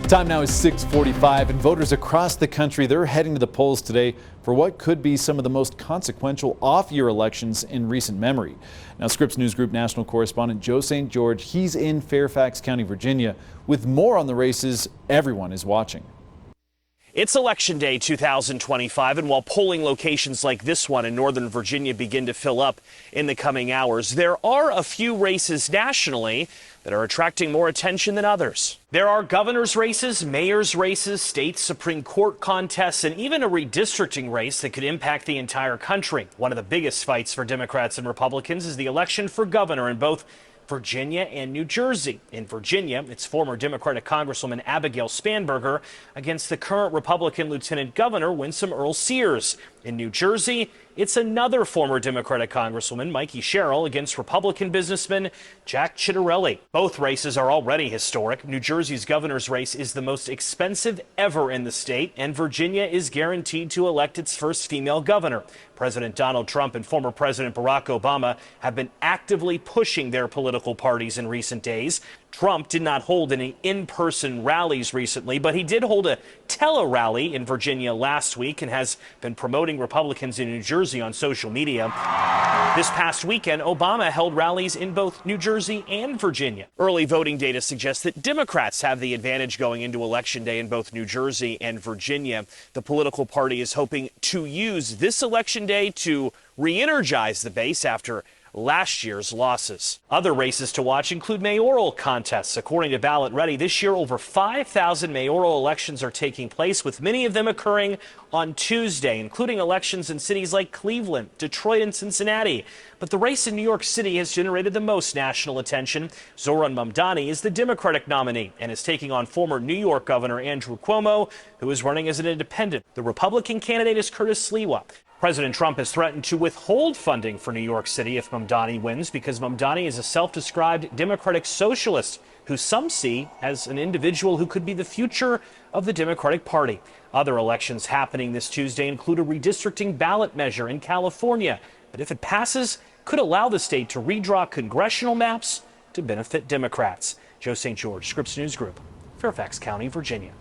Time now is 6:45, and voters across the country, they're heading to the polls today for what could be some of the most consequential off-year elections in recent memory. Now, Scripps News Group national correspondent Joe St. George, he's in Fairfax County, Virginia, with more on the races everyone is watching. It's Election Day 2025, and while polling locations like this one in Northern Virginia begin to fill up in the coming hours, there are a few races nationally that are attracting more attention than others. There are governor's races, mayor's races, state Supreme Court contests, and even a redistricting race that could impact the entire country. One of the biggest fights for Democrats and Republicans is the election for governor in both Virginia and New Jersey. In Virginia, it's former Democratic Congresswoman Abigail Spanberger against the current Republican Lieutenant Governor Winsome Earl Sears. In New Jersey, it's another former Democratic Congresswoman, Mikey Sherrill, against Republican businessman Jack Ciattarelli. Both races are already historic. New Jersey's governor's race is the most expensive ever in the state, and Virginia is guaranteed to elect its first female governor. President Donald Trump and former President Barack Obama have been actively pushing their political parties in recent days. Trump did not hold any in-person rallies recently, but he did hold a tele-rally in Virginia last week and has been promoting Republicans in New Jersey on social media. This past weekend, Obama held rallies in both New Jersey and Virginia. Early voting data suggests that Democrats have the advantage going into Election Day in both New Jersey and Virginia. The political party is hoping to use this Election Day to re-energize the base after last year's losses. Other races to watch include mayoral contests. According to Ballot Ready, this year over 5,000 mayoral elections are taking place, with many of them occurring on Tuesday, including elections in cities like Cleveland, Detroit, and Cincinnati. But the race in New York City has generated the most national attention. Zohran Mamdani is the Democratic nominee and is taking on former New York Governor Andrew Cuomo, who is running as an independent. The Republican candidate is Curtis Sliwa. President Trump has threatened to withhold funding for New York City if Mamdani wins, because Mamdani is a self-described Democratic socialist who some see as an individual who could be the future of the Democratic Party. Other elections happening this Tuesday include a redistricting ballot measure in California that, if it passes, could allow the state to redraw congressional maps to benefit Democrats. Joe St. George, Scripps News Group, Fairfax County, Virginia.